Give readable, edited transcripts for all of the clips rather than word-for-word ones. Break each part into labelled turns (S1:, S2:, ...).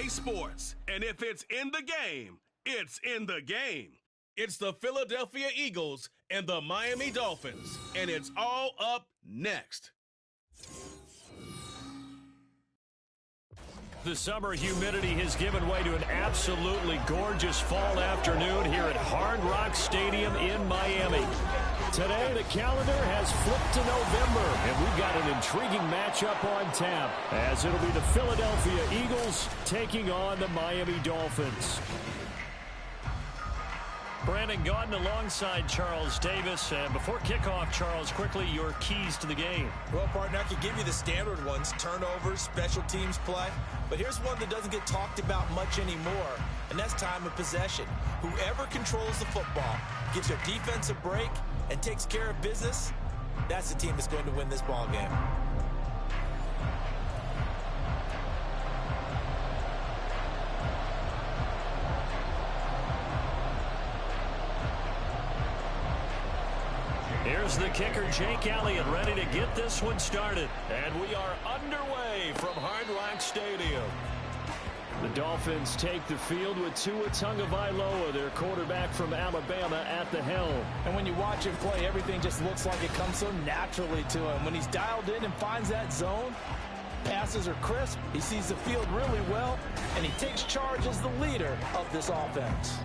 S1: play sports. And if it's in the game, it's in the game. It's the Philadelphia Eagles and the Miami Dolphins. And it's all up next.
S2: The summer humidity has given way to an absolutely gorgeous fall afternoon here at Hard Rock Stadium in Miami. Today, the calendar has flipped to November, and we've got an intriguing matchup on tap, as it'll be the Philadelphia Eagles taking on the Miami Dolphins. Brandon Gaudin alongside Charles Davis. And before kickoff, Charles, quickly, your keys to the game.
S3: Well, partner, I could give you the standard ones, turnovers, special teams play. But here's one that doesn't get talked about much anymore, and that's time of possession. Whoever controls the football, gives their defense a break, and takes care of business, that's the team that's going to win this ball game.
S2: Here's the kicker, Jake Elliott, ready to get this one started. And we are underway from Hard Rock Stadium. The Dolphins take the field with Tua Tagovailoa, their quarterback from Alabama, at the helm.
S4: And when you watch him play, everything just looks like it comes so naturally to him. When he's dialed in and finds that zone, passes are crisp, he sees the field really well, and he takes charge as the leader of this offense.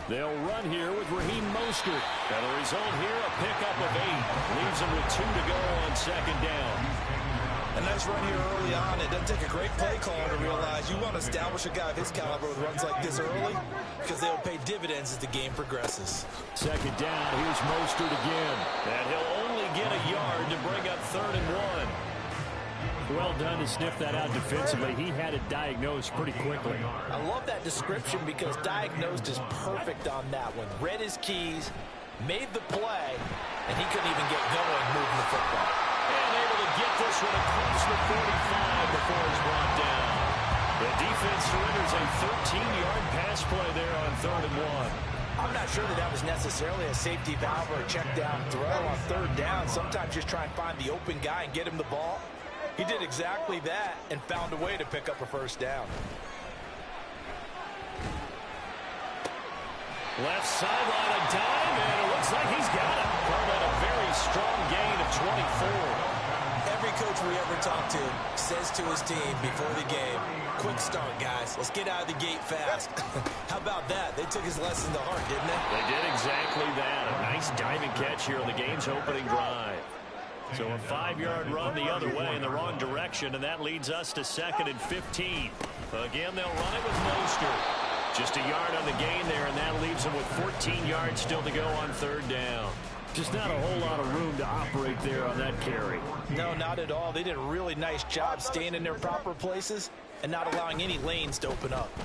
S2: They'll run here with Raheem Mostert. And the result here, a pickup of 8. Leaves them with 2 to go on second down.
S3: A nice run here early on. It doesn't take a great play caller to realize you want to establish a guy of his caliber with runs like this early, because they'll pay dividends as the game progresses.
S2: Second down, here's Mostert again. And he'll only get a yard to bring up 3rd and 1. Well done to sniff that out defensively. He had it diagnosed pretty quickly.
S4: I love that description because diagnosed is perfect on that one. Read his keys, made the play, and he couldn't even get going moving the football.
S2: And able to get this one across the 45 before he's brought down. The defense surrenders a 13-yard pass play there on 3rd and 1.
S4: I'm not sure that was necessarily a safety valve or a check down throw on 3rd down. Sometimes just try and find the open guy and get him the ball. He did exactly that and found a way to pick up a 1st down.
S2: Left sideline, a dime, and it looks like he's got it. Called that a very strong gain of 24.
S3: Every coach we ever talk to says to his team before the game, quick start, guys. Let's get out of the gate fast. How about that? They took his lesson to heart, didn't they?
S2: They did exactly that. A nice diving catch here on the game's opening drive. So a 5-yard run the other way in the wrong direction, and that leads us to 2nd and 15. Again, they'll run it with Mostert. Just a yard on the gain there, and that leaves them with 14 yards still to go on 3rd down. Just not a whole lot of room to operate there on that carry.
S4: No, not at all. They did a really nice job staying in their proper places and not allowing any lanes to open up.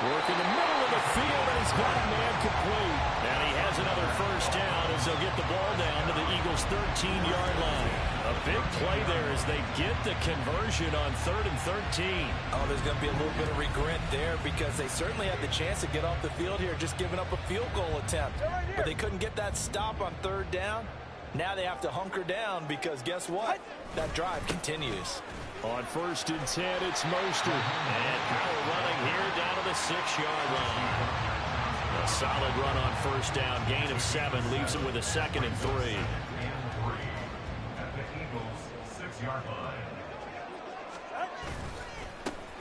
S2: Work in the middle of the field, and he's got a man complete. And he has another 1st down as they'll get the ball down to the Eagles' 13-yard line. A big play there as they get the conversion on 3rd and 13.
S4: Oh, there's going to be a little bit of regret there because they certainly had the chance to get off the field here, just giving up a field goal attempt. But they couldn't get that stop on 3rd down. Now they have to hunker down because guess what? That drive continues.
S2: On 1st and 10, it's Mostert. And power running here down to the 6-yard line. A solid run on 1st down. Gain of 7 leaves him with a 2nd and 3.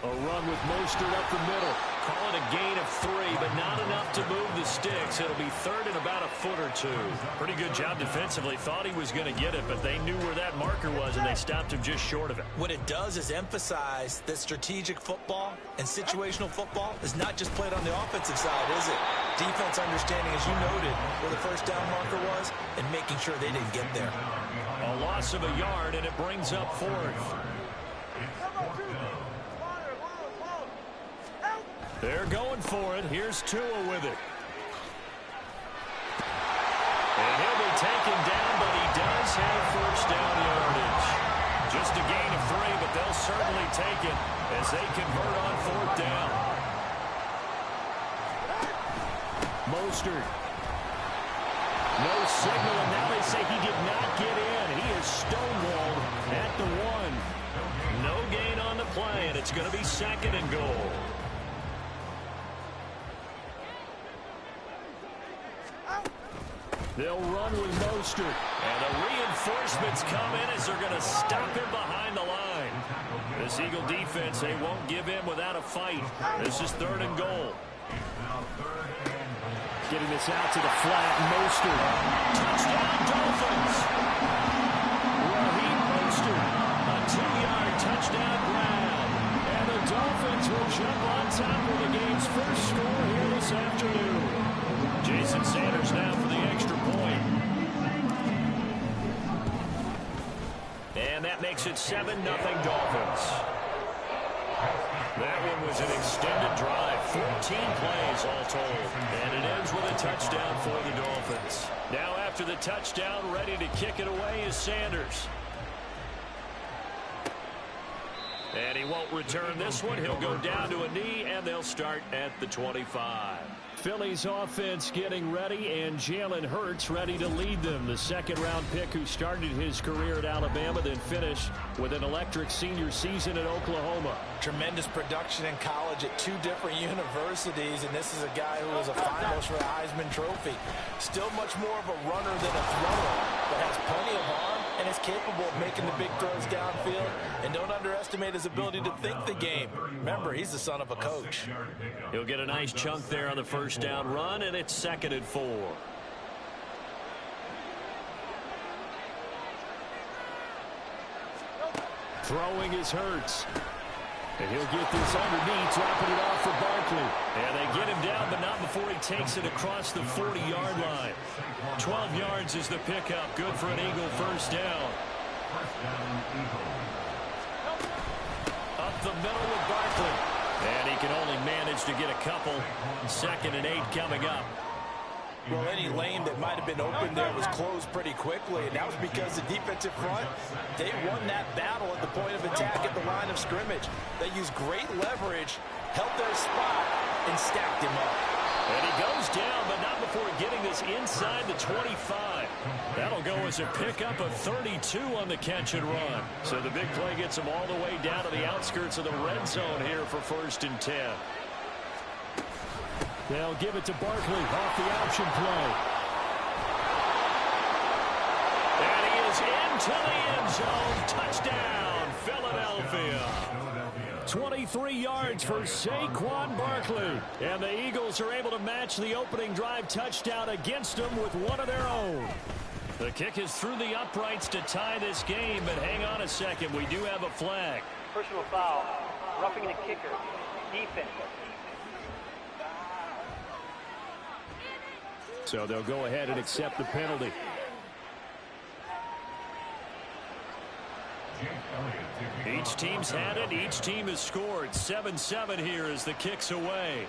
S2: A run with Mostert up the middle. Call it a gain of 3, but not enough to move the sticks. It'll be 3rd and about a foot or 2. Pretty good job defensively. Thought he was going to get it, but they knew where that marker was, and they stopped him just short of it.
S3: What it does is emphasize that strategic football and situational football is not just played on the offensive side, is it? Defense understanding, as you noted, where the 1st down marker was and making sure they didn't get there.
S2: A loss of a yard, and it brings up 4th. They're going for it. Here's Tua with it. And he'll be taken down, but he does have 1st down yardage. Just a gain of 3, but they'll certainly take it as they convert on 4th down. Mostert No signal, and now they say he did not get in. He is stonewalled at the 1. No gain on the play, and it's going to be 2nd and goal. They'll run with Mostert. And the reinforcements come in as they're going to stop him behind the line. This Eagle defense, they won't give in without a fight. This is 3rd and goal. Getting this out to the flat, Mostert. Touchdown, Dolphins. Raheem Mostert, a 2-yard touchdown grab. And the Dolphins will jump on top of the game's first score here this afternoon. Jason Sanders now for the extra point. And that makes it 7-0 Dolphins. That one was an extended drive, 14 plays all told. And it ends with a touchdown for the Dolphins. Now after the touchdown, ready to kick it away is Sanders. And he won't return this one. He'll go down to a knee, and they'll start at the 25. Philly's offense getting ready, and Jalen Hurts ready to lead them. The 2nd-round pick who started his career at Alabama, then finished with an electric senior season at Oklahoma.
S4: Tremendous production in college at 2 different universities, and this is a guy who was a finalist for the Heisman Trophy. Still much more of a runner than a thrower, but has plenty of arm and is capable of making the big throws downfield. And don't underestimate his ability to think the game. Remember, he's the son of a coach.
S2: He'll get a nice chunk there on the first down run, and it's 2nd and 4. Throwing is Hurts. And he'll get this underneath, dropping it off for Barkley. And they get him down, but not before he takes it across the 40-yard line. 12 yards is the pickup. Good for an Eagle first down. Up the middle with Barkley. And he can only manage to get a couple. 2nd and 8 coming up.
S4: Well, any lane that might have been open there was closed pretty quickly, and that was because the defensive front, they won that battle at the point of attack at the line of scrimmage. They used great leverage, held their spot, and stacked him up.
S2: And he goes down, but not before getting this inside the 25. That'll go as a pickup of 32 on the catch and run. So the big play gets him all the way down to the outskirts of the red zone here for 1st and 10. They'll give it to Barkley off the option play. And he is into the end zone. Touchdown, Philadelphia. 23 yards for Saquon Barkley. And the Eagles are able to match the opening drive touchdown against them with one of their own. The kick is through the uprights to tie this game, but hang on a second. We do have a flag.
S5: Personal foul. Roughing the kicker. Defense.
S2: So they'll go ahead and accept the penalty. Each team's had it. Each team has scored. 7-7 here as the kick's away.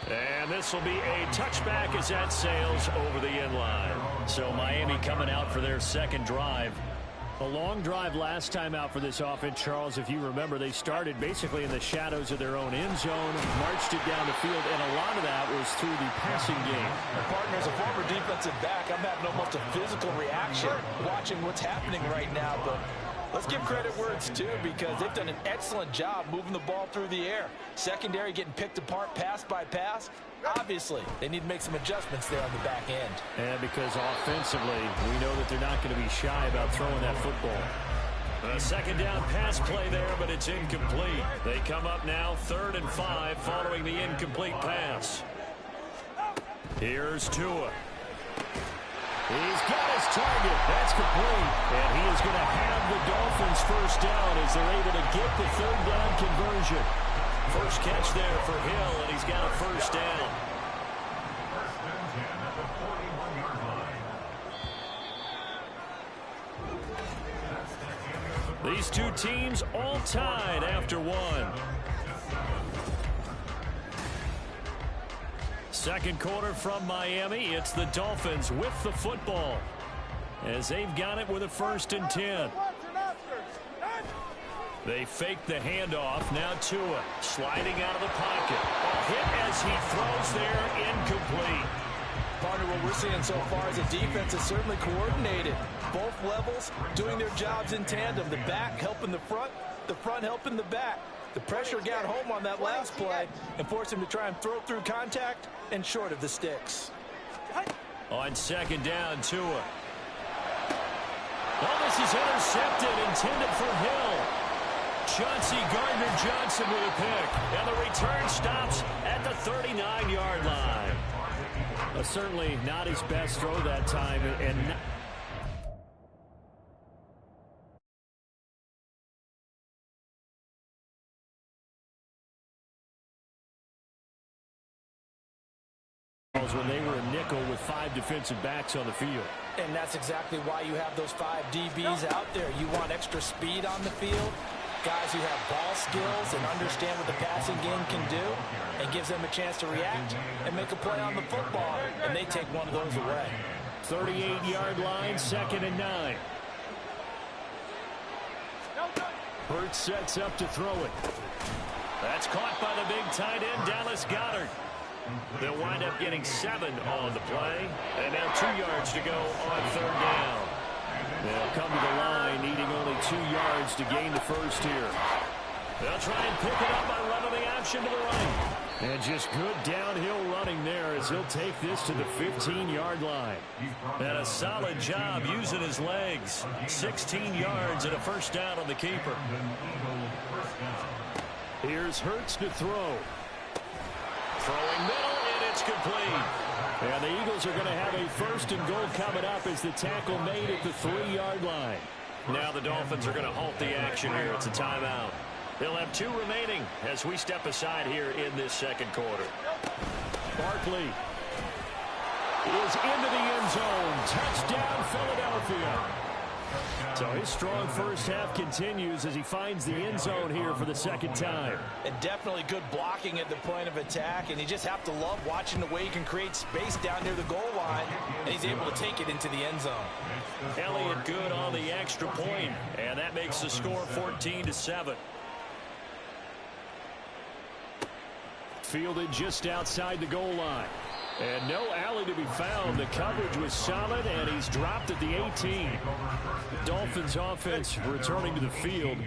S2: And this will be a touchback as that sails over the end line. So Miami coming out for their 2nd drive. A long drive last time out for this offense, Charles. If you remember, they started basically in the shadows of their own end zone, marched it down the field, and a lot of that was through the passing game.
S4: Partner, as a former defensive back, I'm having almost a physical reaction watching what's happening right now. But let's give credit where it's due, because they've done an excellent job moving the ball through the air. Secondary getting picked apart pass by pass. Obviously, they need to make some adjustments there on the back end.
S2: And because offensively, we know that they're not going to be shy about throwing that football. A 2nd down pass play there, but it's incomplete. They come up now 3rd and 5 following the incomplete pass. Here's Tua. He's got his target. That's complete. And he is going to have the Dolphins first down as they're able to get the 3rd down conversion. First catch there for Hill, and he's got a first down. These two teams all tied after one. 2nd quarter from Miami. It's the Dolphins with the football as they've got it with a 1st and 10. They fake the handoff. Now Tua sliding out of the pocket. A hit as he throws there, incomplete.
S4: Partner, what we're seeing so far is a defense is certainly coordinated. Both levels doing their jobs in tandem. The back helping the front helping the back. The pressure got home on that last play and forced him to try and throw through contact and short of the sticks.
S2: On second down, Tua. Oh, this is intercepted, intended for Hill. Chauncey Gardner-Johnson with a pick. And the return stops at the 39-yard line. Certainly not his best throw that time. When they were a nickel with 5 defensive backs on the field.
S4: And that's exactly why you have those 5 DBs out there. You want extra speed on the field, guys who have ball skills and understand what the passing game can do, and gives them a chance to react and make a play on the football, and they take one of those away.
S2: 38-yard line, 2nd and 9. Hurts sets up to throw it. That's caught by the big tight end, Dallas Goedert. They'll wind up getting 7 on the play. And now 2 yards to go on 3rd down. They'll come to the line, needing only 2 yards to gain the first here. They'll try and pick it up by running the option to the right. And just good downhill running there as he'll take this to the 15-yard line. And a solid job using his legs. 16 yards and a first down on the keeper. Here's Hurts to throw. Throwing middle, and it's complete. And the Eagles are going to have a 1st and goal coming up as the tackle made at the 3-yard line. Now the Dolphins are going to halt the action here. It's a timeout. They'll have 2 remaining as we step aside here in this 2nd quarter. Barkley is into the end zone. Touchdown, Philadelphia. So his strong first half continues as he finds the end zone here for the 2nd time.
S4: And definitely good blocking at the point of attack, and you just have to love watching the way he can create space down near the goal line, and he's able to take it into the end zone.
S2: Elliott good on the extra point, and that makes the score 14-7. Fielded just outside the goal line. And no alley to be found. The coverage was solid, and he's dropped at the 18. Dolphins offense returning to the field.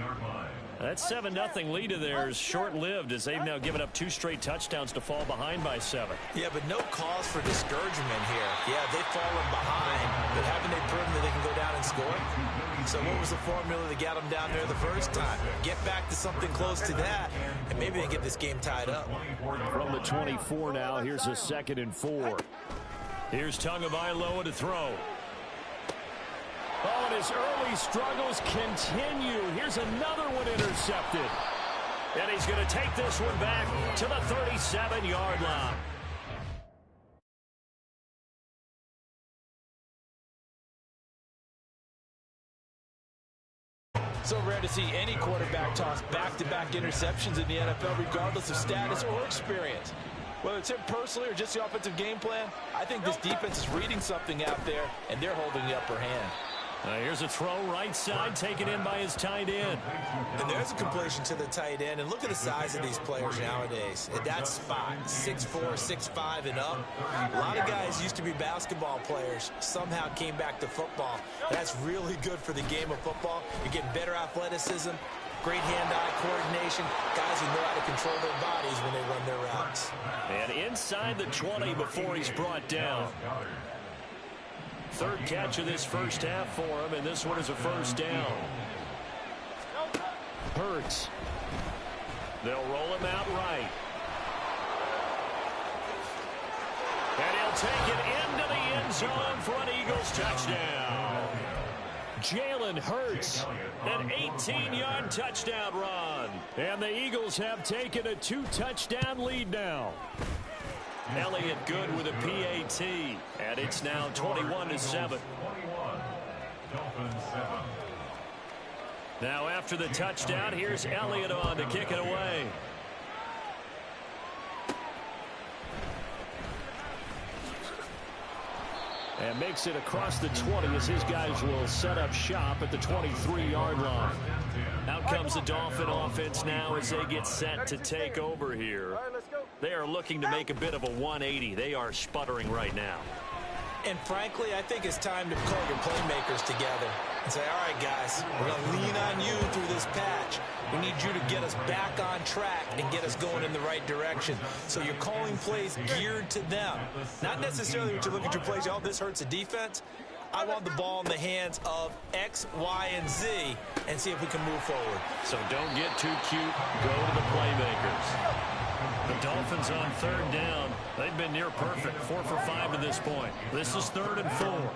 S2: That 7-0 lead of theirs short-lived as they've now given up 2 straight touchdowns to fall behind by 7.
S4: Yeah, but no cause for discouragement here. Yeah, they've fallen behind, but haven't they proven that they can go down and score? So what was the formula that got them down there the first time? Get back to something close to that, and maybe they get this game tied up.
S2: From the 24 now, here's a 2nd and 4. Here's Tagovailoa to throw. Oh, and his early struggles continue. Here's another one intercepted. And he's going to take this one back to the 37-yard line.
S4: So rare to see any quarterback toss back-to-back interceptions in the NFL, regardless of status or experience. Whether it's him personally or just the offensive game plan, I think this defense is reading something out there, and they're holding the upper hand.
S2: Here's a throw right side, taken in by his tight end.
S4: And there's a completion to the tight end. And look at the size of these players nowadays. At that spot, 6'4", 6'5", and up. A lot of guys used to be basketball players, somehow came back to football. That's really good for the game of football. You're getting better athleticism, great hand-eye coordination, guys who know how to control their bodies when they run their routes.
S2: And inside the 20 before he's brought down. 3rd catch of this first half for him, and this one is a first down. Hurts. They'll roll him out right. And he'll take it into the end zone for an Eagles touchdown. Jalen Hurts, an 18-yard touchdown run. And the Eagles have taken a 2-touchdown lead now. Elliott good with a PAT, and it's now 21-7. Now after the touchdown, here's Elliott on to kick it away. And makes it across the 20 as his guys will set up shop at the 23-yard line. Out comes the Dolphin offense now as they get set to take over here.
S5: All right, let's go.
S2: They are looking to make a bit of a 180. They are sputtering right now.
S3: And frankly, I think it's time to call your playmakers together and say, all right, guys, we're going to lean on you through this patch. We need you to get us back on track and get us going in the right direction. So you're calling plays geared to them. Not necessarily when you look at your plays, oh, this hurts the defense. I want the ball in the hands of X, Y, and Z and see if we can move forward.
S2: So don't get too cute. Go to the playmakers. The Dolphins on third down. They've been near perfect. 4 for 5 to this point. This is 3rd and 4.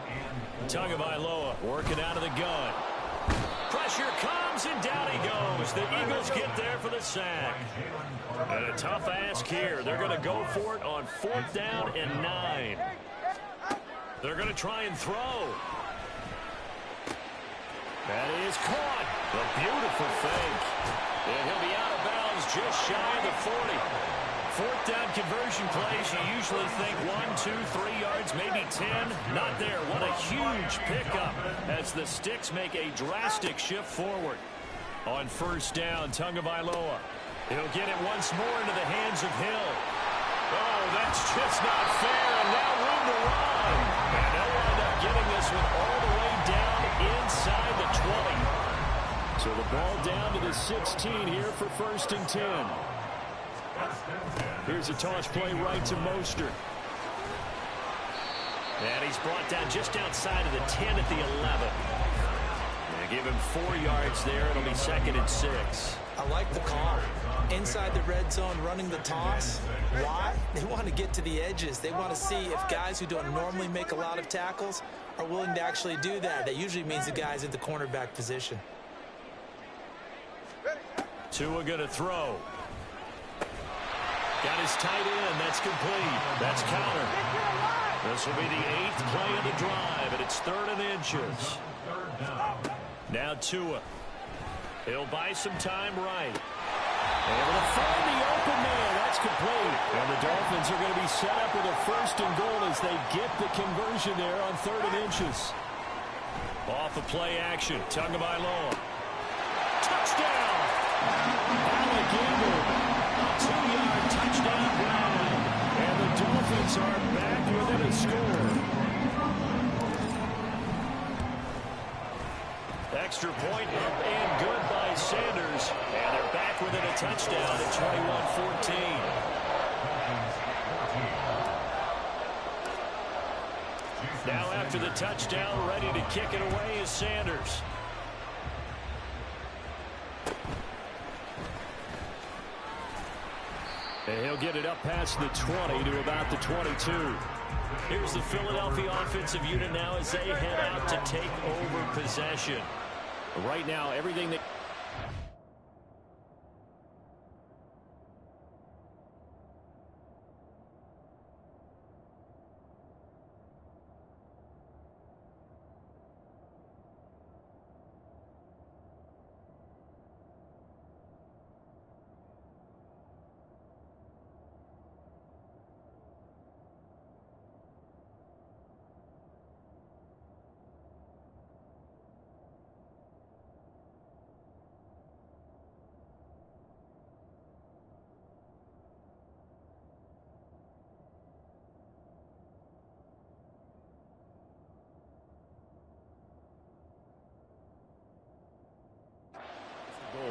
S2: Tagovailoa working out of the gun. Pressure comes, and down he goes. The Eagles get there for the sack. And a tough ask here. They're going to go for it on 4th down and 9. They're going to try and throw. That is caught. A beautiful fake. And he'll be out of bounds just shy of the 40. 4th down conversion plays, you usually think 1, 2, 3 yards, maybe 10. Not there. What a huge pickup as the Sticks make a drastic shift forward. On 1st down, Tagovailoa. He'll get it once more into the hands of Hill. Oh, that's just not fair, and now room to run. And they'll wind up getting this one all the way down inside the 20. So the ball down to the 16 here for 1st and 10. Here's a toss play right to Mostert. And he's brought down just outside of the 10 at the 11. They give him 4 yards there. It'll be 2nd and 6.
S3: I like the call. Inside the red zone, running the toss. Why? They want to get to the edges. They want to see if guys who don't normally make a lot of tackles are willing to actually do that. That usually means the guy's at the cornerback position.
S2: Tua going to throw. Got his tight end. That's complete. That's counter. This will be the 8th play of the drive, and it's 3rd and inches. Now Tua. He'll buy some time right. Able to find the open man. That's complete. And the Dolphins are going to be set up with a 1st and goal as they get the conversion there on 3rd and inches. Off of play action. Tagovailoa. Touchdown! Alligator. 2-yard touchdown run. And the Dolphins are back within a score. Extra point up and good by Sanders. And they're back within a touchdown at 21-14. Now after the touchdown, ready to kick it away is Sanders. And he'll get it up past the 20 to about the 22. Here's the Philadelphia offensive unit now as they head out to take over possession. Right now, everything that...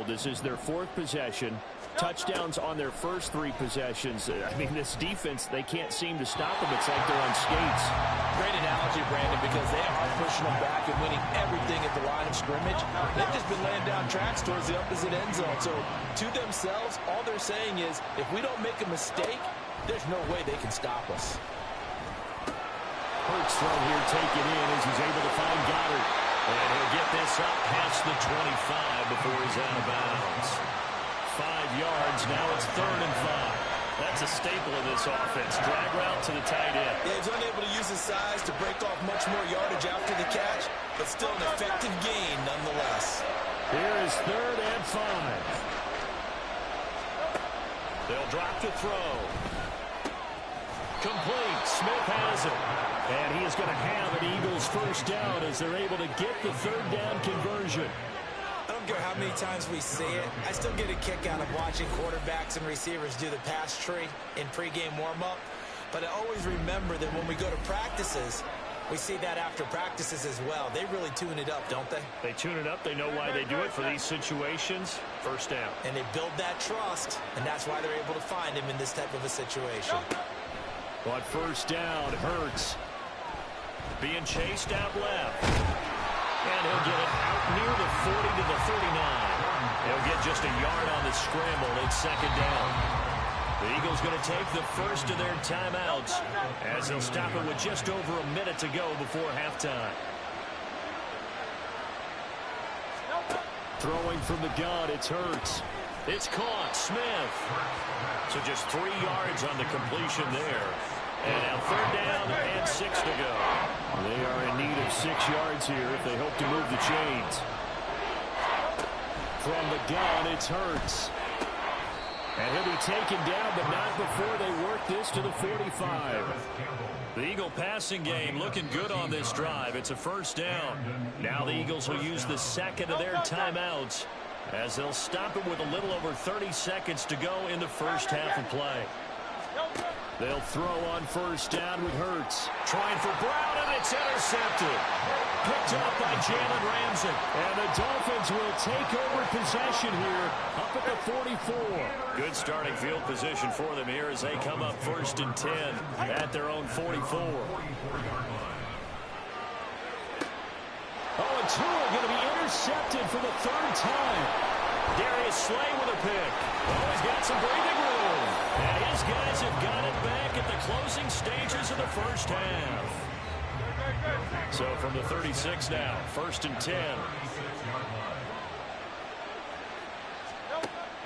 S2: This is their 4th possession. Touchdowns on their first 3 possessions. I mean, this defense, they can't seem to stop them. It's like they're on skates.
S3: Great analogy, Brandon, because they are pushing them back and winning everything at the line of scrimmage. They've just been laying down tracks towards the opposite end zone. So to themselves, all they're saying is, if we don't make a mistake, there's no way they can stop us.
S2: Hurts throw here taken in as he's able to find Goddard. And he'll get this up past the 25 before he's out of bounds. 5 yards, now it's 3rd and 5. That's a staple of this offense. Drag route to the tight end.
S3: Yeah, he's unable to use his size to break off much more yardage after the catch, but still an effective gain nonetheless.
S2: Here is 3rd and 5. They'll drop the throw. Complete. Smith has it. And he is going to have an Eagles 1st down as they're able to get the 3rd down conversion.
S3: I don't don't care how many times we see it, I still get a kick out of watching quarterbacks and receivers do the pass tree in pregame warm-up. But I always remember that when we go to practices, we see that after practices as well. They really tune it up, don't they?
S2: They tune it up. They know why they do it for these situations. First down.
S3: And they build that trust, and that's why they're able to find him in this type of a situation.
S2: On first down, Hurts being chased out left. And he'll get it out near the 40 to the 39. He'll get just a yard on the scramble. It's second down. The Eagles going to take the first of their timeouts as they'll stop it with just over a minute to go before halftime. Throwing from the gun, it's Hurts. It's caught. Smith. So just 3 yards on the completion there. And now third down and 6 to go. They are in need of 6 yards here if they hope to move the chains. From the gun, it's Hurts. And he'll be taken down, but not before they work this to the 45. The Eagle passing game looking good on this drive. It's a first down. Now the Eagles will use the second of their timeouts as they'll stop it with a little over 30 seconds to go in the first half of play. They'll throw on first down with Hurts. Trying for Brown, and it's intercepted. Picked up by Jalen Ramsey. And the Dolphins will take over possession here up at the 44. Good starting field position for them here as they come up first and 10 at their own 44. Oh, and Tua going to be intercepted for the third time. Darius Slay with a pick. Oh, he's got some breathing room. And his guys have got it back at the closing stages of the first half. So from the 36 now, first and 10.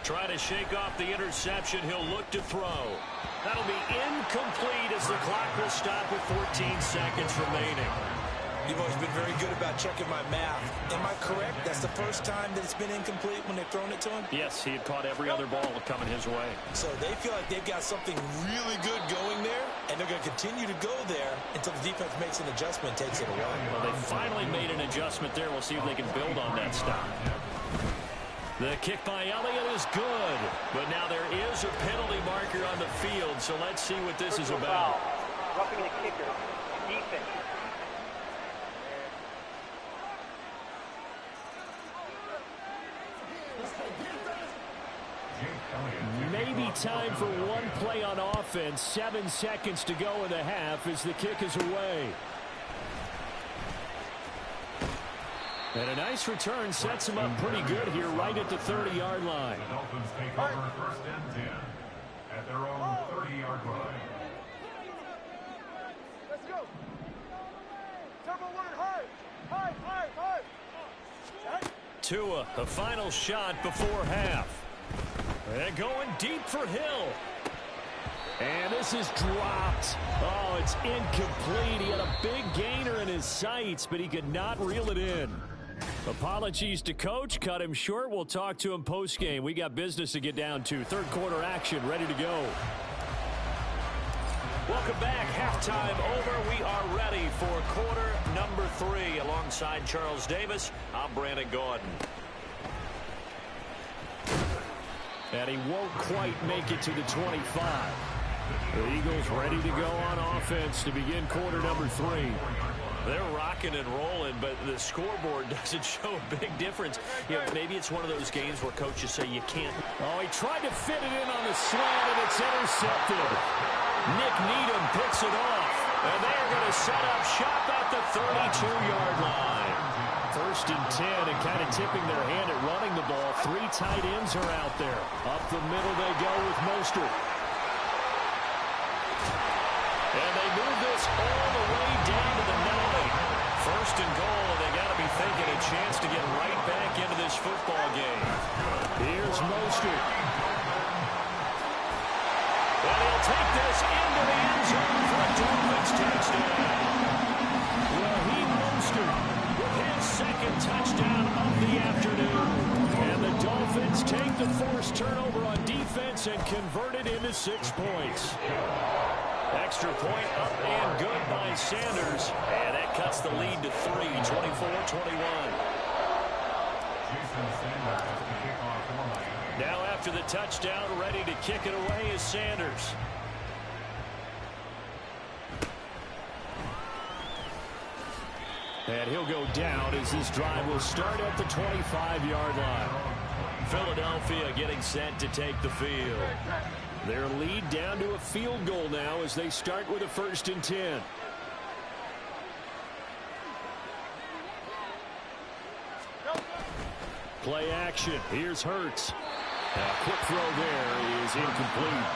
S2: Try to shake off the interception. He'll look to throw. That'll be incomplete as the clock will stop with 14 seconds remaining.
S3: You've always been very good about checking my math. Am I correct? That's the first time that it's been incomplete when they've thrown it to him?
S2: Yes, he had caught every other ball coming his way.
S3: So they feel like they've got something really good going there, and they're going to continue to go there until the defense makes an adjustment, takes it away.
S2: Well, they finally made an adjustment there. We'll see if they can build on that stop. The kick by Elliott is good, but now there is a penalty marker on the field, so let's see what this is about.
S5: Roughing the kicker. Defense.
S2: Maybe time for one play on offense. 7 seconds to go in the half as the kick is away. And a nice return sets him up pretty good here right at the 30-yard line.
S6: The Dolphins take over first and 10 at their own 30-yard line.
S7: Let's go. Turbo one high. High.
S2: Tua, a final shot before half. And going deep for Hill. And this is dropped. Oh, it's incomplete. He had a big gainer in his sights, but he could not reel it in. Apologies to Coach. Cut him short. We'll talk to him post-game. We got business to get down to. Third quarter action ready to go. Welcome back. Halftime over. We are ready for quarter number 3. Alongside Charles Davis, I'm Brandon Gordon. And he won't quite make it to the 25. The Eagles ready to go on offense to begin quarter number 3. They're rocking and rolling, but the scoreboard doesn't show a big difference. You know, maybe it's one of those games where coaches say you can't. Oh, he tried to fit it in on the slant, and it's intercepted. Nick Needham picks it off, and they're going to set up shop at the 32-yard line. First and 10, and kind of tipping their hand at running the ball. 3 tight ends are out there. Up the middle they go with Mostert. And they move this all the way down to the 9. First and goal, and they got to be thinking a chance to get right back into this football game. Here's Mostert. And he'll take this into the end zone for a Dolphins touchdown. Raheem Mostert with his second touchdown of the afternoon. And the Dolphins take the forced turnover on defense and convert it into 6 points. Extra point up and good by Sanders. And that cuts the lead to 3, 24-21. Now after the touchdown, ready to kick it away is Sanders. And he'll go down as this drive will start at the 25-yard line. Philadelphia getting set to take the field. Their lead down to a field goal now as they start with a 1st and 10. Play action. Here's Hurts. A quick throw there is incomplete.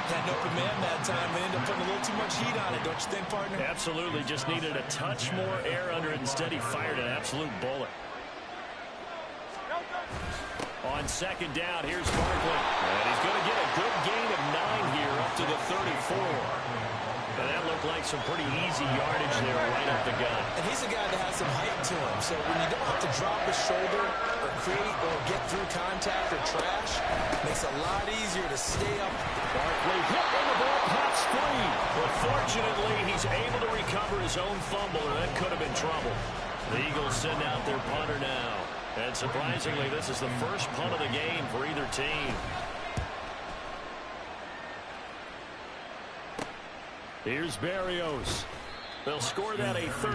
S3: Had an open man that time. They ended up putting a little too much heat on it, don't you think, partner?
S2: Absolutely. Just needed a touch more air under it. Instead, he fired an absolute bullet. On 2nd down, here's Barkley. And he's going to get a good gain of 9 here up to the 34. And that looked like some pretty easy yardage there right up the gut.
S3: And he's a guy that has some height to him. So when you don't have to drop his shoulder or create or get through contact or trash, it makes it a lot easier to stay up.
S2: Barkley hit and the ball pops free. But fortunately, he's able to recover his own fumble, or that could have been trouble. The Eagles send out their punter now. And surprisingly, this is the first punt of the game for either team. Here's Berrios. They'll score that a 30.